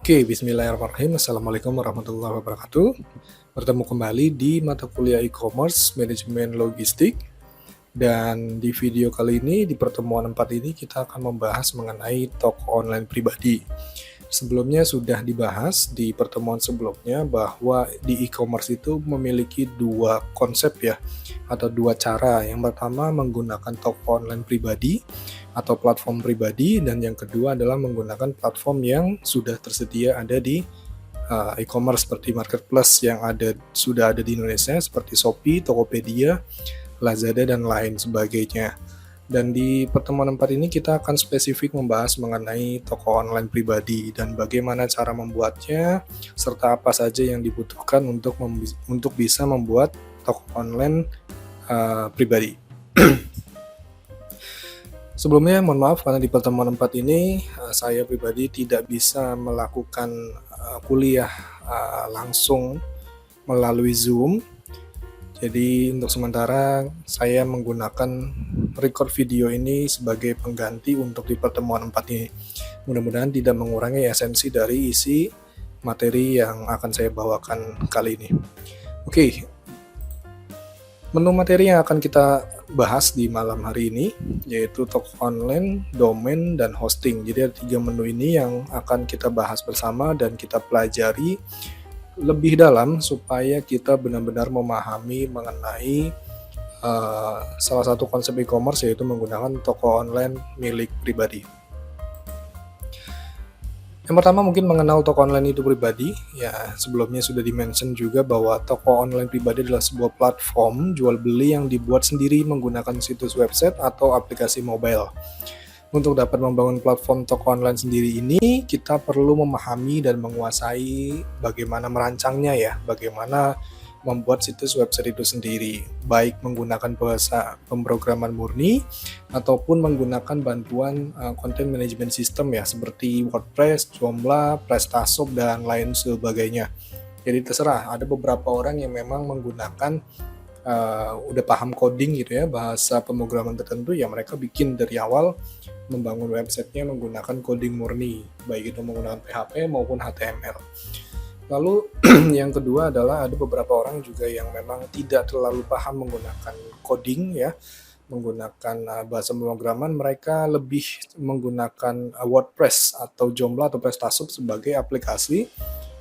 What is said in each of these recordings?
Oke, bismillahirrahmanirrahim. Assalamualaikum warahmatullahi wabarakatuh. Bertemu kembali di mata kuliah e-commerce manajemen logistik. Dan di video kali ini, di pertemuan 4 ini, kita akan membahas mengenai toko online pribadi. Sebelumnya sudah dibahas di pertemuan sebelumnya bahwa di e-commerce itu memiliki dua konsep ya, atau dua cara. Yang pertama menggunakan toko online pribadi atau platform pribadi, dan yang kedua adalah menggunakan platform yang sudah tersedia ada di e-commerce seperti marketplace yang sudah ada di Indonesia seperti Shopee, Tokopedia, Lazada, dan lain sebagainya. Dan di pertemuan 4 ini kita akan spesifik membahas mengenai toko online pribadi dan bagaimana cara membuatnya, serta apa saja yang dibutuhkan untuk bisa membuat toko online pribadi. Sebelumnya mohon maaf karena di pertemuan 4 ini saya pribadi tidak bisa melakukan kuliah langsung melalui Zoom. Jadi untuk sementara saya menggunakan record video ini sebagai pengganti untuk di pertemuan 4 ini. Mudah-mudahan tidak mengurangi esensi dari isi materi yang akan saya bawakan kali ini. Oke, menu materi yang akan kita bahas di malam hari ini yaitu toko online, domain, dan hosting. Jadi ada 3 menu ini yang akan kita bahas bersama dan kita pelajari lebih dalam supaya kita benar-benar memahami mengenai salah satu konsep e-commerce yaitu menggunakan toko online milik pribadi. Yang pertama mungkin mengenal toko online itu pribadi. Ya, sebelumnya sudah di-mention juga bahwa toko online pribadi adalah sebuah platform jual beli yang dibuat sendiri menggunakan situs website atau aplikasi mobile. Untuk dapat membangun platform toko online sendiri ini, kita perlu memahami dan menguasai bagaimana merancangnya ya, bagaimana membuat situs website itu sendiri, baik menggunakan bahasa pemrograman murni ataupun menggunakan bantuan content management system ya, seperti WordPress, Joomla, PrestaShop, dan lain sebagainya. Jadi terserah, ada beberapa orang yang memang menggunakan udah paham coding gitu ya, bahasa pemrograman tertentu ya, mereka bikin dari awal membangun websitenya menggunakan coding murni, baik itu menggunakan PHP maupun HTML. Lalu yang kedua adalah ada beberapa orang juga yang memang tidak terlalu paham menggunakan coding ya, menggunakan bahasa pemrograman, mereka lebih menggunakan WordPress atau Joomla atau PrestaShop sebagai aplikasi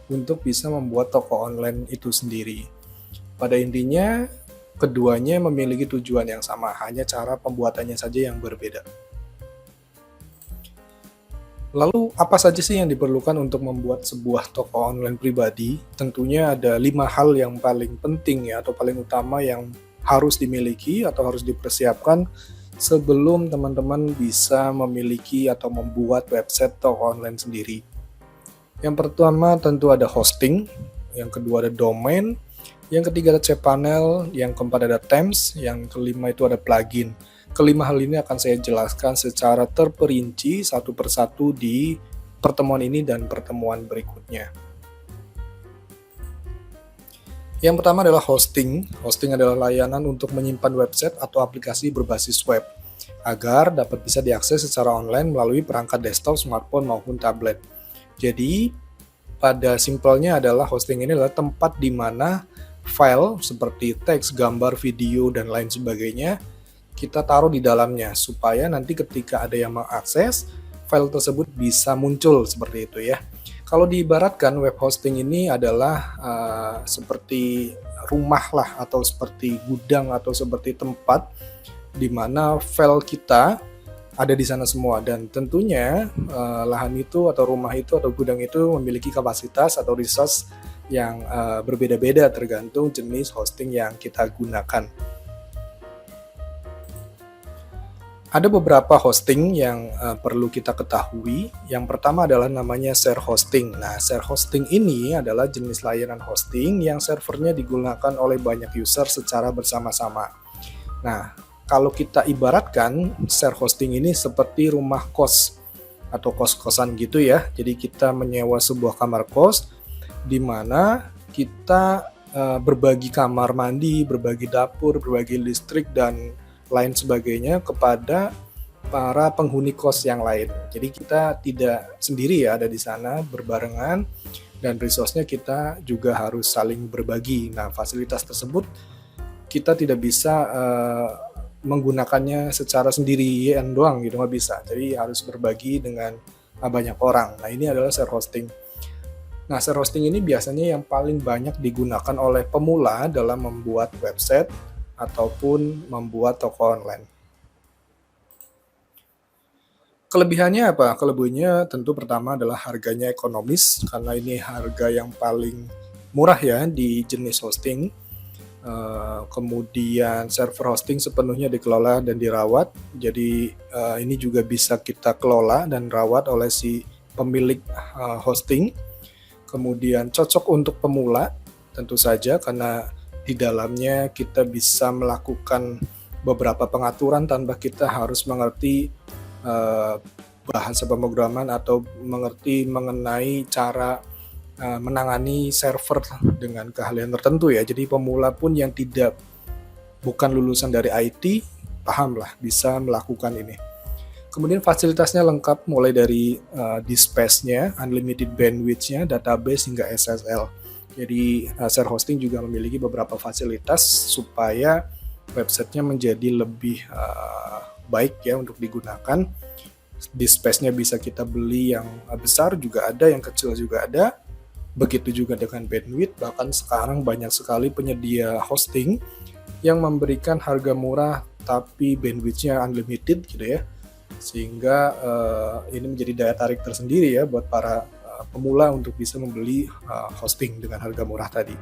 untuk bisa membuat toko online itu sendiri. Pada intinya keduanya memiliki tujuan yang sama, hanya cara pembuatannya saja yang berbeda. Lalu apa saja sih yang diperlukan untuk membuat sebuah toko online pribadi? Tentunya ada 5 hal yang paling penting ya, atau paling utama yang harus dimiliki atau harus dipersiapkan sebelum teman-teman bisa memiliki atau membuat website toko online sendiri. Yang pertama tentu ada hosting, yang kedua ada domain, yang ketiga ada cPanel, yang keempat ada themes, yang kelima itu ada plugin. Kelima hal ini akan saya jelaskan secara terperinci satu persatu di pertemuan ini dan pertemuan berikutnya. Yang pertama adalah hosting. Hosting adalah layanan untuk menyimpan website atau aplikasi berbasis web agar dapat bisa diakses secara online melalui perangkat desktop, smartphone, maupun tablet. Jadi, pada simpelnya adalah hosting ini adalah tempat di mana file seperti teks, gambar, video, dan lain sebagainya kita taruh di dalamnya supaya nanti ketika ada yang mengakses file tersebut bisa muncul seperti itu ya. Kalau diibaratkan web hosting ini adalah seperti rumah lah, atau seperti gudang, atau seperti tempat di mana file kita ada di sana semua, dan tentunya lahan itu atau rumah itu atau gudang itu memiliki kapasitas atau resource yang berbeda-beda tergantung jenis hosting yang kita gunakan. Ada beberapa hosting yang perlu kita ketahui. Yang pertama adalah namanya share hosting. Nah, share hosting ini adalah jenis layanan hosting yang servernya digunakan oleh banyak user secara bersama-sama. Nah, kalau kita ibaratkan share hosting ini seperti rumah kos atau kos-kosan gitu ya. Jadi kita menyewa sebuah kamar kos di mana kita berbagi kamar mandi, berbagi dapur, berbagi listrik, dan lain sebagainya kepada para penghuni kos yang lain. Jadi kita tidak sendiri ya ada di sana, berbarengan, dan resource-nya kita juga harus saling berbagi. Nah, fasilitas tersebut kita tidak bisa menggunakannya secara sendirian doang gitu, nggak bisa. Jadi harus berbagi dengan banyak orang. Nah, ini adalah share hosting. Nah, share hosting ini biasanya yang paling banyak digunakan oleh pemula dalam membuat website ataupun membuat toko online. Kelebihannya apa? Kelebihannya tentu pertama adalah harganya ekonomis, karena ini harga yang paling murah ya di jenis hosting. Kemudian server hosting sepenuhnya dikelola dan dirawat, jadi ini juga bisa kita kelola dan rawat oleh si pemilik hosting. Kemudian cocok untuk pemula tentu saja, karena di dalamnya kita bisa melakukan beberapa pengaturan tanpa kita harus mengerti bahasa pemrograman atau mengerti mengenai cara menangani server dengan keahlian tertentu ya. Jadi pemula pun yang bukan lulusan dari IT, pahamlah bisa melakukan ini. Kemudian fasilitasnya lengkap, mulai dari disk space-nya, unlimited bandwidth-nya, database hingga SSL. Jadi share hosting juga memiliki beberapa fasilitas supaya websitenya menjadi lebih baik ya untuk digunakan. Disk space-nya bisa kita beli yang besar juga ada, yang kecil juga ada. Begitu juga dengan bandwidth, bahkan sekarang banyak sekali penyedia hosting yang memberikan harga murah tapi bandwidth-nya unlimited gitu ya. Sehingga ini menjadi daya tarik tersendiri ya buat para pemula untuk bisa membeli hosting dengan harga murah tadi.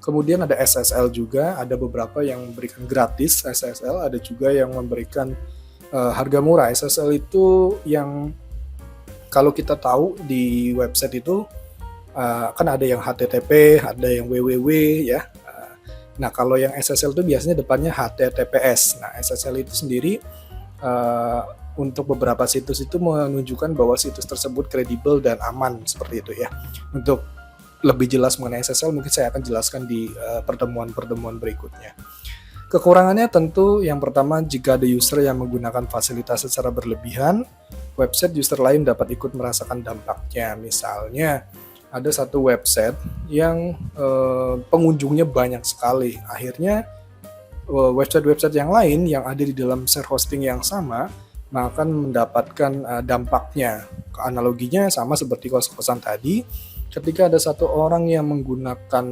Kemudian ada SSL juga, ada beberapa yang memberikan gratis SSL, ada juga yang memberikan harga murah. SSL itu yang kalau kita tahu di website itu kan ada yang HTTP, ada yang www ya. Nah, kalau yang SSL itu biasanya depannya HTTPS. Nah, SSL itu sendiri untuk beberapa situs itu menunjukkan bahwa situs tersebut kredibel dan aman, seperti itu ya. Untuk lebih jelas mengenai SSL mungkin saya akan jelaskan di pertemuan-pertemuan berikutnya. Kekurangannya tentu yang pertama, jika ada user yang menggunakan fasilitas secara berlebihan, website user lain dapat ikut merasakan dampaknya. Misalnya ada satu website yang pengunjungnya banyak sekali. Akhirnya website-website yang lain yang ada di dalam share hosting yang sama akan mendapatkan dampaknya. Analoginya sama seperti kos-kosan tadi. Ketika ada satu orang yang menggunakan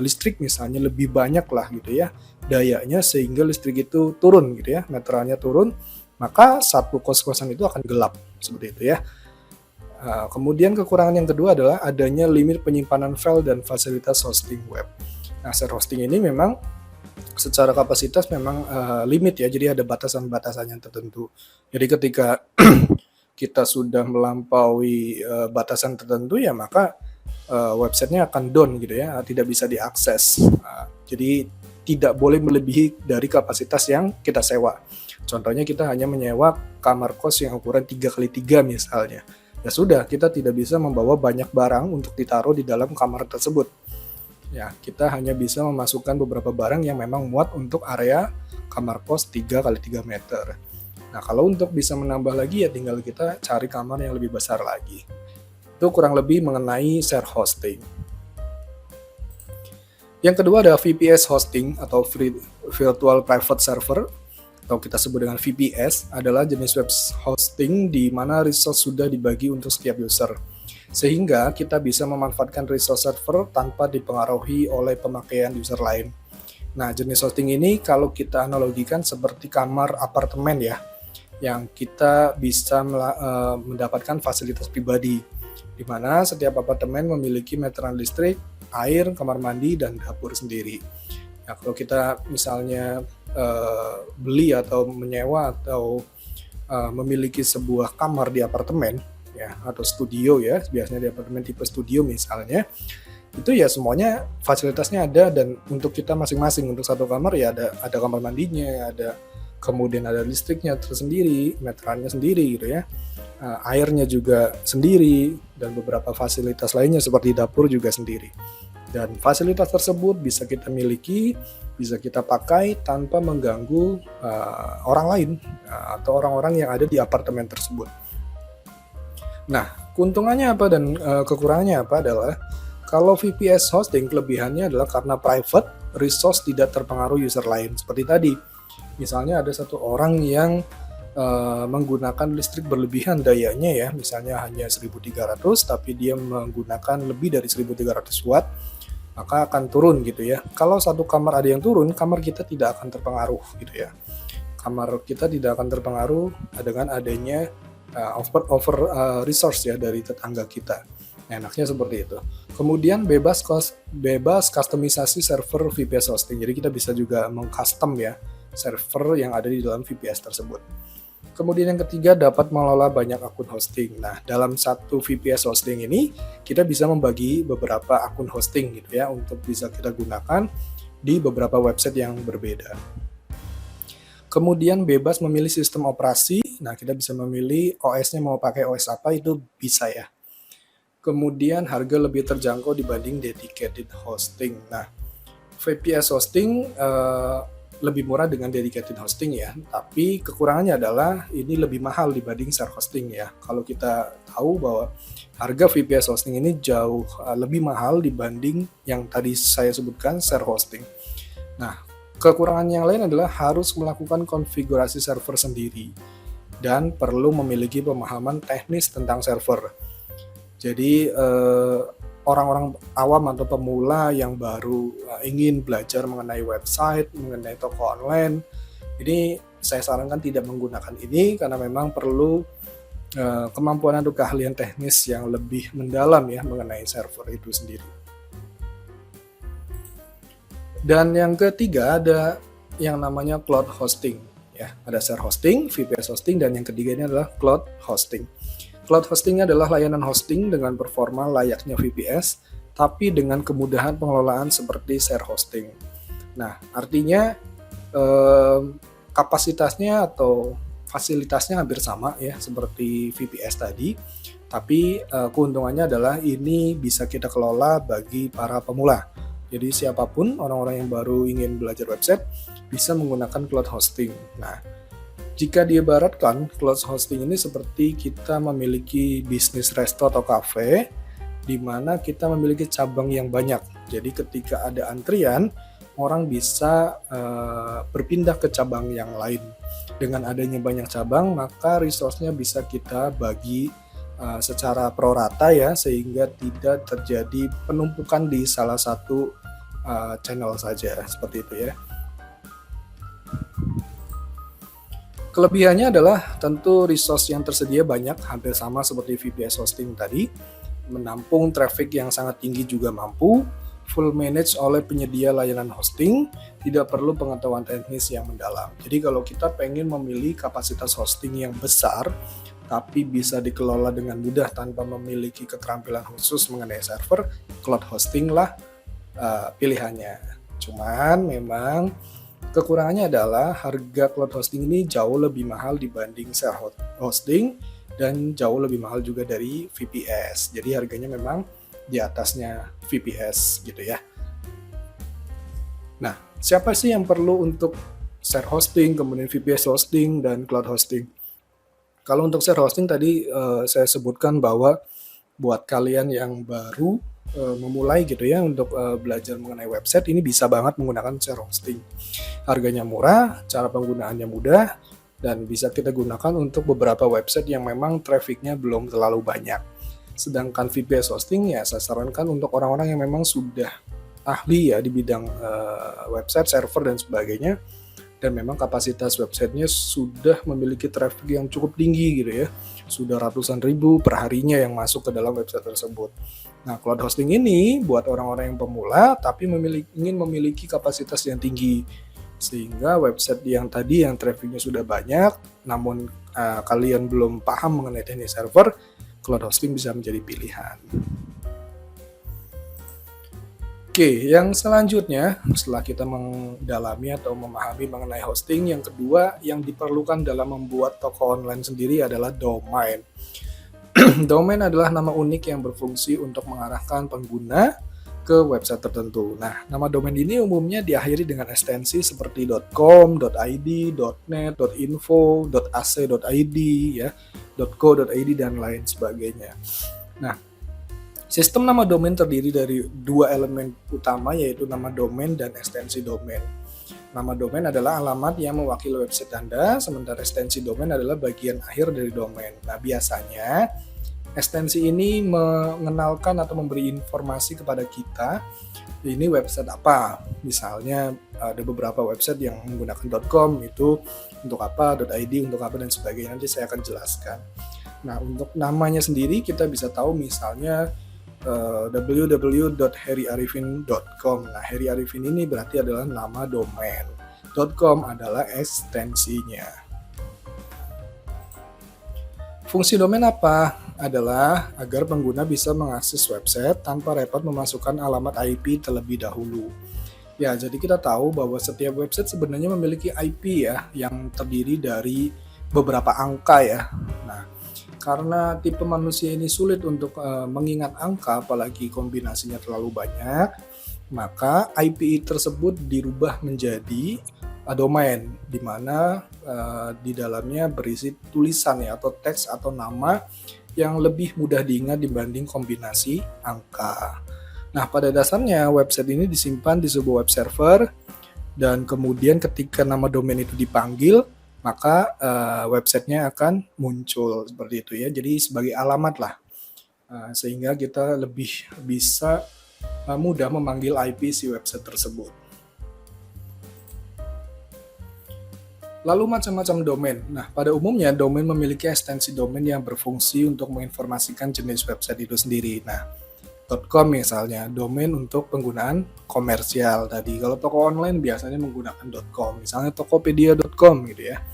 listrik misalnya lebih banyak lah gitu ya dayanya, sehingga listrik itu turun gitu ya, meterannya turun, maka satu kos-kosan itu akan gelap seperti itu ya. Kemudian kekurangan yang kedua adalah adanya limit penyimpanan file dan fasilitas hosting web. Nah, share hosting ini memang secara kapasitas memang limit ya, jadi ada batasan-batasan yang tertentu. Jadi ketika kita sudah melampaui batasan tertentu ya, maka websitenya akan down gitu ya, tidak bisa diakses. Jadi tidak boleh melebihi dari kapasitas yang kita sewa. Contohnya kita hanya menyewa kamar kos yang ukuran 3x3 misalnya. Ya sudah, kita tidak bisa membawa banyak barang untuk ditaruh di dalam kamar tersebut. Ya, kita hanya bisa memasukkan beberapa barang yang memang muat untuk area kamar kos 3x3 meter. Nah, kalau untuk bisa menambah lagi ya tinggal kita cari kamar yang lebih besar lagi. Itu kurang lebih mengenai share hosting. Yang kedua ada VPS hosting atau Virtual Private Server, atau kita sebut dengan VPS, adalah jenis web hosting di mana resource sudah dibagi untuk setiap user. Sehingga kita bisa memanfaatkan resource server tanpa dipengaruhi oleh pemakaian user lain. Nah, jenis hosting ini kalau kita analogikan seperti kamar apartemen ya, yang kita bisa mendapatkan fasilitas pribadi, di mana setiap apartemen memiliki meteran listrik, air, kamar mandi, dan dapur sendiri. Nah, kalau kita misalnya beli atau menyewa atau memiliki sebuah kamar di apartemen ya, atau studio ya, biasanya di apartemen tipe studio misalnya, itu ya semuanya fasilitasnya ada, dan untuk kita masing-masing untuk satu kamar ya ada kamar mandinya, kemudian ada listriknya tersendiri, meterannya sendiri gitu ya, airnya juga sendiri, dan beberapa fasilitas lainnya seperti dapur juga sendiri. Dan fasilitas tersebut bisa kita miliki, bisa kita pakai tanpa mengganggu orang lain atau orang-orang yang ada di apartemen tersebut. Nah, keuntungannya apa dan kekurangannya apa adalah kalau VPS hosting kelebihannya adalah karena private, resource tidak terpengaruh user lain. Seperti tadi, misalnya ada satu orang yang menggunakan listrik berlebihan dayanya ya, misalnya hanya 1300 tapi dia menggunakan lebih dari 1300 watt, maka akan turun gitu ya. Kalau satu kamar ada yang turun, kamar kita tidak akan terpengaruh gitu ya. Kamar kita tidak akan terpengaruh dengan adanya over resource ya dari tetangga kita. Enaknya seperti itu. Kemudian bebas customisasi server VPS hosting. Jadi kita bisa juga mengcustom ya server yang ada di dalam VPS tersebut. Kemudian yang ketiga, dapat mengelola banyak akun hosting. Nah, dalam satu VPS hosting ini, kita bisa membagi beberapa akun hosting gitu ya, untuk bisa kita gunakan di beberapa website yang berbeda. Kemudian bebas memilih sistem operasi. Nah, kita bisa memilih OS-nya mau pakai OS apa, itu bisa ya. Kemudian harga lebih terjangkau dibanding dedicated hosting. Nah, VPS hosting lebih murah dengan dedicated hosting ya, tapi kekurangannya adalah ini lebih mahal dibanding share hosting ya. Kalau kita tahu bahwa harga VPS hosting ini jauh lebih mahal dibanding yang tadi saya sebutkan share hosting. Nah, kekurangan yang lain adalah harus melakukan konfigurasi server sendiri dan perlu memiliki pemahaman teknis tentang server. Jadi orang-orang awam atau pemula yang baru ingin belajar mengenai website, mengenai toko online, ini saya sarankan tidak menggunakan ini karena memang perlu kemampuan atau keahlian teknis yang lebih mendalam ya mengenai server itu sendiri. Dan yang ketiga ada yang namanya cloud hosting ya. Ada share hosting, VPS hosting, dan yang ketiga ini adalah cloud hosting. Cloud hosting adalah layanan hosting dengan performa layaknya VPS, tapi dengan kemudahan pengelolaan seperti share hosting. Nah, artinya kapasitasnya atau fasilitasnya hampir sama ya seperti VPS tadi, tapi keuntungannya adalah ini bisa kita kelola bagi para pemula. Jadi siapapun orang-orang yang baru ingin belajar website bisa menggunakan cloud hosting. Nah, jika diibaratkan, cloud hosting ini seperti kita memiliki bisnis resto atau cafe, di mana kita memiliki cabang yang banyak. Jadi ketika ada antrian, orang bisa berpindah ke cabang yang lain. Dengan adanya banyak cabang, maka resource-nya bisa kita bagi secara prorata ya, sehingga tidak terjadi penumpukan di salah satu channel saja, seperti itu ya. Kelebihannya adalah tentu resource yang tersedia banyak, hampir sama seperti VPS hosting tadi, menampung traffic yang sangat tinggi juga mampu, full manage oleh penyedia layanan hosting, tidak perlu pengetahuan teknis yang mendalam. Jadi kalau kita pengen memilih kapasitas hosting yang besar, tapi bisa dikelola dengan mudah tanpa memiliki keterampilan khusus mengenai server, cloud hosting lah pilihannya. Cuman memang kekurangannya adalah harga cloud hosting ini jauh lebih mahal dibanding share hosting dan jauh lebih mahal juga dari VPS. Jadi harganya memang di atasnya VPS gitu ya. Nah, siapa sih yang perlu untuk share hosting, kemudian VPS hosting dan cloud hosting? Kalau untuk share hosting tadi saya sebutkan bahwa buat kalian yang baru memulai gitu ya untuk belajar mengenai website, ini bisa banget menggunakan share hosting. Harganya murah, cara penggunaannya mudah, dan bisa kita gunakan untuk beberapa website yang memang trafficnya belum terlalu banyak. Sedangkan VPS hosting ya saya sarankan untuk orang-orang yang memang sudah ahli ya di bidang website, server dan sebagainya, dan memang kapasitas websitenya sudah memiliki traffic yang cukup tinggi gitu ya, sudah ratusan ribu per harinya yang masuk ke dalam website tersebut. Nah, cloud hosting ini buat orang-orang yang pemula tapi ingin memiliki kapasitas yang tinggi, sehingga website yang tadi yang trafficnya sudah banyak namun kalian belum paham mengenai teknik server, cloud hosting bisa menjadi pilihan. Oke, yang selanjutnya setelah kita mendalami atau memahami mengenai hosting, yang kedua yang diperlukan dalam membuat toko online sendiri adalah domain. Domain adalah nama unik yang berfungsi untuk mengarahkan pengguna ke website tertentu. Nah, nama domain ini umumnya diakhiri dengan ekstensi seperti .com, .id, .net, .info, .ac.id, ya, .co.id dan lain sebagainya. Nah, sistem nama domain terdiri dari dua elemen utama, yaitu nama domain dan ekstensi domain. Nama domain adalah alamat yang mewakili website Anda, sementara ekstensi domain adalah bagian akhir dari domain. Nah, biasanya ekstensi ini mengenalkan atau memberi informasi kepada kita, ini website apa. Misalnya ada beberapa website yang menggunakan .com, itu untuk apa, .id untuk apa, dan sebagainya. Nanti saya akan jelaskan. Nah, untuk namanya sendiri kita bisa tahu misalnya www.heriarifin.com. Nah, Heri Arifin ini berarti adalah nama domain. .com adalah ekstensinya. Fungsi domain apa? Adalah agar pengguna bisa mengakses website tanpa repot memasukkan alamat IP terlebih dahulu. Ya, jadi kita tahu bahwa setiap website sebenarnya memiliki IP ya, yang terdiri dari beberapa angka ya. Nah, karena tipe manusia ini sulit untuk mengingat angka, apalagi kombinasinya terlalu banyak, maka IP tersebut dirubah menjadi domain, di mana di dalamnya berisi tulisan ya, atau teks atau nama yang lebih mudah diingat dibanding kombinasi angka. Nah, pada dasarnya website ini disimpan di sebuah web server, dan kemudian ketika nama domain itu dipanggil, maka websitenya akan muncul seperti itu ya. Jadi sebagai alamat lah, sehingga kita lebih bisa mudah memanggil IP si website tersebut. Lalu macam-macam domain. Nah, pada umumnya domain memiliki ekstensi domain yang berfungsi untuk menginformasikan jenis website itu sendiri. Nah, .com misalnya, domain untuk penggunaan komersial tadi. Kalau toko online biasanya menggunakan .com, misalnya tokopedia.com gitu ya.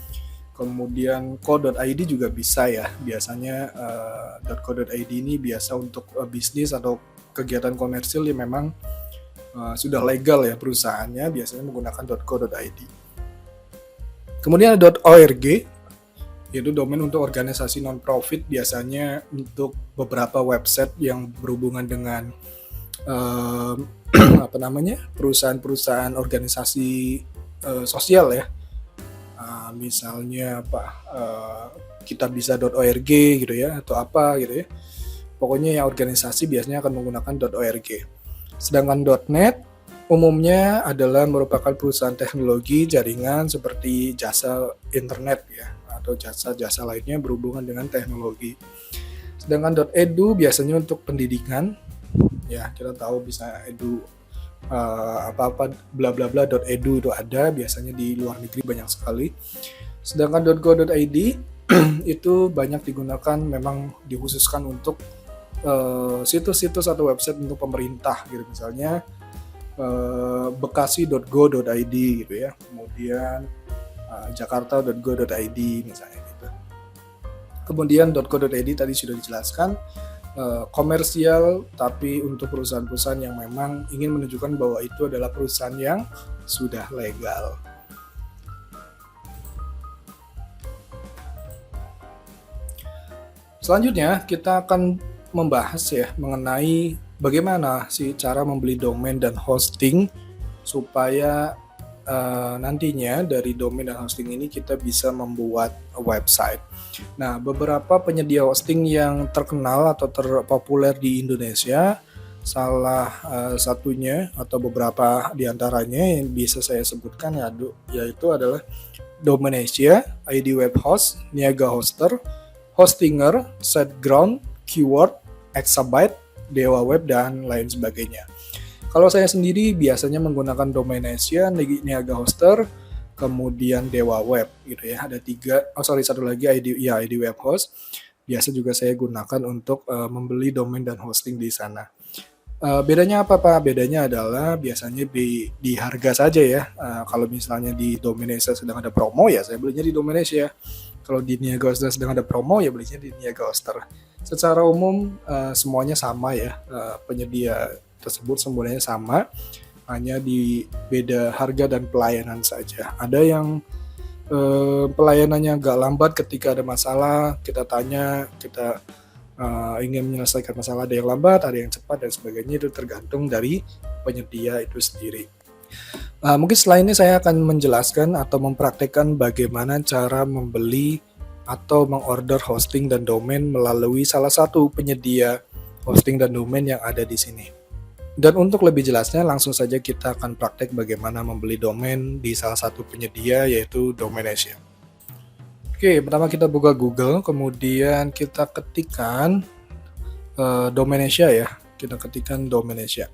Kemudian co.id juga bisa ya. Biasanya .co.id ini biasa untuk bisnis atau kegiatan komersil yang memang sudah legal ya perusahaannya, biasanya menggunakan .co.id. Kemudian ada .org, yaitu domain untuk organisasi non-profit, biasanya untuk beberapa website yang berhubungan dengan perusahaan-perusahaan organisasi sosial ya. Misalnya kita bisa.org gitu ya, atau apa gitu ya. Pokoknya yang organisasi biasanya akan menggunakan .org. Sedangkan .net umumnya adalah merupakan perusahaan teknologi jaringan seperti jasa internet ya, atau jasa-jasa lainnya berhubungan dengan teknologi. Sedangkan .edu biasanya untuk pendidikan ya, kita tahu bisa edu apa-apa bla bla bla .edu itu ada, biasanya di luar negeri banyak sekali. Sedangkan .go.id itu banyak digunakan, memang dikhususkan untuk situs-situs atau website untuk pemerintah gitu, misalnya bekasi.go.id gitu ya, kemudian jakarta.go.id misalnya gitu. Kemudian .co.id tadi sudah dijelaskan, komersial tapi untuk perusahaan-perusahaan yang memang ingin menunjukkan bahwa itu adalah perusahaan yang sudah legal. Selanjutnya kita akan membahas ya mengenai bagaimana sih cara membeli domain dan hosting supaya nantinya dari domain dan hosting ini kita bisa membuat website. Nah, beberapa penyedia hosting yang terkenal atau terpopuler di Indonesia, salah satunya atau beberapa diantaranya yang bisa saya sebutkan yaitu adalah Domainsia, ID Web Host, Niaga Hoster, Hostinger, SiteGround, Keyword, Exabyte, Dewa Web, dan lain sebagainya. Kalau saya sendiri biasanya menggunakan Domainsia, Niaga Hoster, kemudian Dewa Web gitu ya. Ada satu lagi ID Web Host. Biasa juga saya gunakan untuk membeli domain dan hosting di sana. Bedanya apa Pak? Bedanya adalah biasanya di harga saja ya. Kalau misalnya di Domainsia sedang ada promo ya saya belinya di Domainsia. Kalau di Niaga Hoster sedang ada promo ya belinya di Niaga Hoster. Secara umum semuanya sama ya, penyedia tersebut semuanya sama, hanya di beda harga dan pelayanan saja. Ada yang pelayanannya agak lambat ketika ada masalah, kita tanya, kita ingin menyelesaikan masalah, ada yang lambat, ada yang cepat dan sebagainya, itu tergantung dari penyedia itu sendiri. Mungkin setelah ini saya akan menjelaskan atau mempraktekkan bagaimana cara membeli atau mengorder hosting dan domain melalui salah satu penyedia hosting dan domain yang ada di sini. Dan untuk lebih jelasnya, langsung saja kita akan praktek bagaimana membeli domain di salah satu penyedia, yaitu Domaination. Oke, pertama kita buka Google, kemudian kita ketikkan Domaination ya. Kita ketikkan Domaination.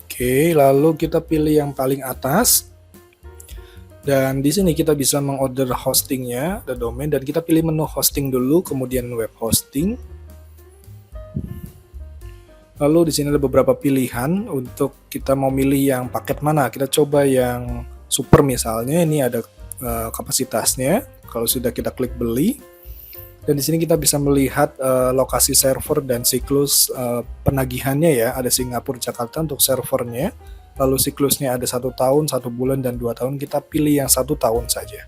Oke, lalu kita pilih yang paling atas. Dan di sini kita bisa mengorder hostingnya, the domain, dan kita pilih menu hosting dulu, kemudian web hosting. Lalu di sini ada beberapa pilihan untuk kita mau milih yang paket mana. Kita coba yang super misalnya, ini ada kapasitasnya. Kalau sudah kita klik beli, dan di sini kita bisa melihat lokasi server dan siklus penagihannya ya. Ada Singapura, Jakarta untuk servernya. Lalu siklusnya ada 1 tahun, 1 bulan, dan 2 tahun. Kita pilih yang 1 tahun saja.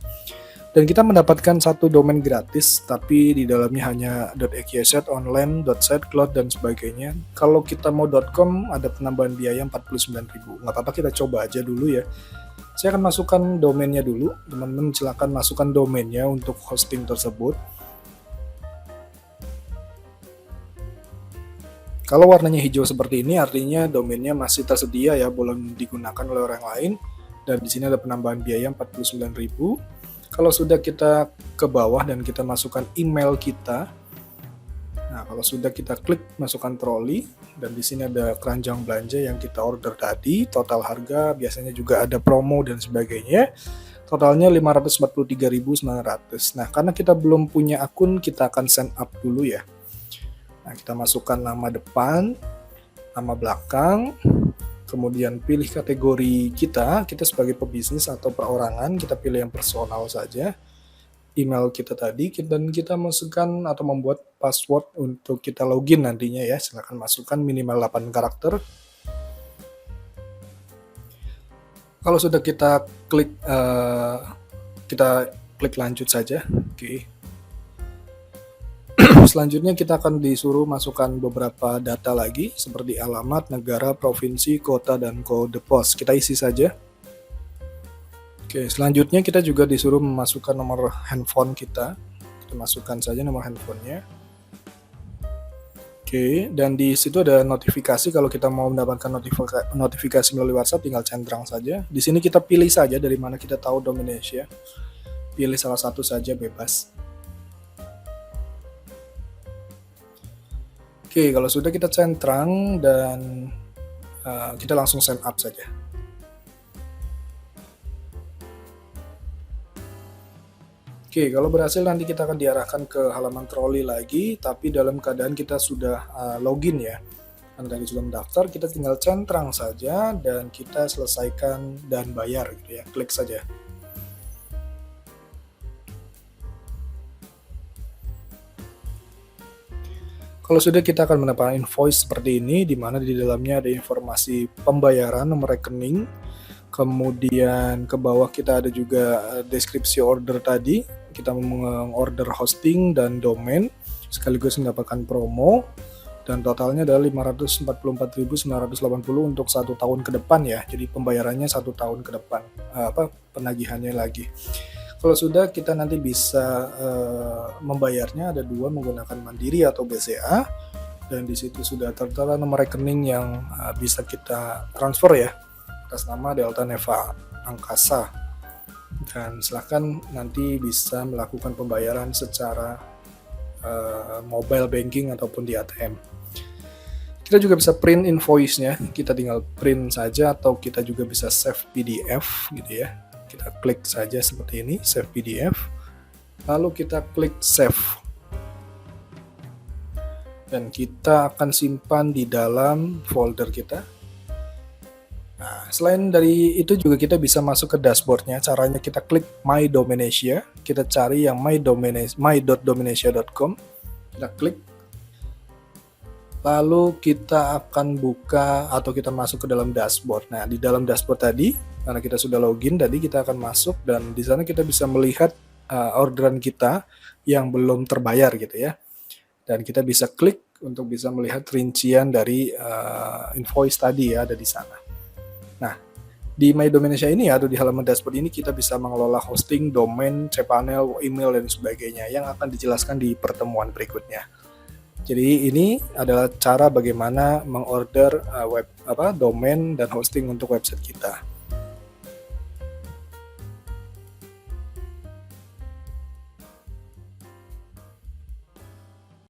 Dan kita mendapatkan satu domain gratis, tapi di dalamnya hanya .xyz, online, .site, cloud, dan sebagainya. Kalau kita mau .com, ada penambahan biaya 49.000. Nggak apa-apa, kita coba aja dulu ya. Saya akan masukkan domainnya dulu. Teman-teman silakan masukkan domainnya untuk hosting tersebut. Kalau warnanya hijau seperti ini, artinya domainnya masih tersedia ya, belum digunakan oleh orang lain. Dan di sini ada penambahan biaya 49.000. Kalau sudah kita ke bawah dan kita masukkan email kita, nah kalau sudah kita klik masukkan troli, dan di sini ada keranjang belanja yang kita order tadi, total harga, biasanya juga ada promo dan sebagainya. Totalnya 543.900. Nah, karena kita belum punya akun, kita akan sign up dulu ya. Nah, kita masukkan nama depan, nama belakang, kemudian pilih kategori kita sebagai pebisnis atau perorangan, kita pilih yang personal saja, email kita tadi, dan kita masukkan atau membuat password untuk kita login nantinya ya. Silakan masukkan minimal 8 karakter. Kalau sudah kita klik lanjut saja. Oke. Selanjutnya kita akan disuruh masukkan beberapa data lagi seperti alamat, negara, provinsi, kota, dan kode pos. Kita isi saja. Oke, selanjutnya kita juga disuruh memasukkan nomor handphone kita. Kita masukkan saja nomor handphonenya. Oke, dan di situ ada notifikasi. Kalau kita mau mendapatkan notifikasi melalui WhatsApp, tinggal centang saja. Di sini kita pilih saja dari mana kita tahu Domaination. Pilih salah satu saja, bebas. Oke, kalau sudah kita centang dan kita langsung sign up saja. Oke, kalau berhasil nanti kita akan diarahkan ke halaman troli lagi, tapi dalam keadaan kita sudah login ya. Anda sudah mendaftar, kita tinggal centang saja dan kita selesaikan dan bayar gitu ya. Klik saja. Kalau sudah, kita akan mendapatkan invoice seperti ini, di mana di dalamnya ada informasi pembayaran, nomor rekening, kemudian ke bawah kita ada juga deskripsi order tadi, kita mengorder hosting dan domain, sekaligus mendapatkan promo, dan totalnya adalah 544.980 untuk 1 tahun ke depan ya, jadi pembayarannya 1 tahun ke depan, penagihannya lagi. Kalau sudah, kita nanti bisa membayarnya ada 2, menggunakan Mandiri atau BCA, dan di situ sudah tertera nomor rekening yang bisa kita transfer ya, atas nama Delta Neva Angkasa. Dan silahkan nanti bisa melakukan pembayaran secara mobile banking ataupun di ATM. Kita juga bisa print invoice-nya, kita tinggal print saja, atau kita juga bisa save PDF gitu ya. Kita klik saja seperti ini, save PDF, lalu kita klik save, dan kita akan simpan di dalam folder kita. Nah, selain dari itu juga kita bisa masuk ke dashboardnya. Caranya kita klik My Domaination, kita cari yang my.domaination.com, kita klik, lalu kita akan buka atau kita masuk ke dalam dashboard. Nah, di dalam dashboard tadi, karena kita sudah login tadi, kita akan masuk dan di sana kita bisa melihat orderan kita yang belum terbayar gitu ya. dan kita bisa klik untuk bisa melihat rincian dari invoice tadi ya, ada di sana. Nah, di My Domainsia ini atau di halaman dashboard ini kita bisa mengelola hosting, domain, cPanel, email, dan sebagainya yang akan dijelaskan di pertemuan berikutnya. Jadi ini adalah cara bagaimana mengorder domain dan hosting untuk website kita.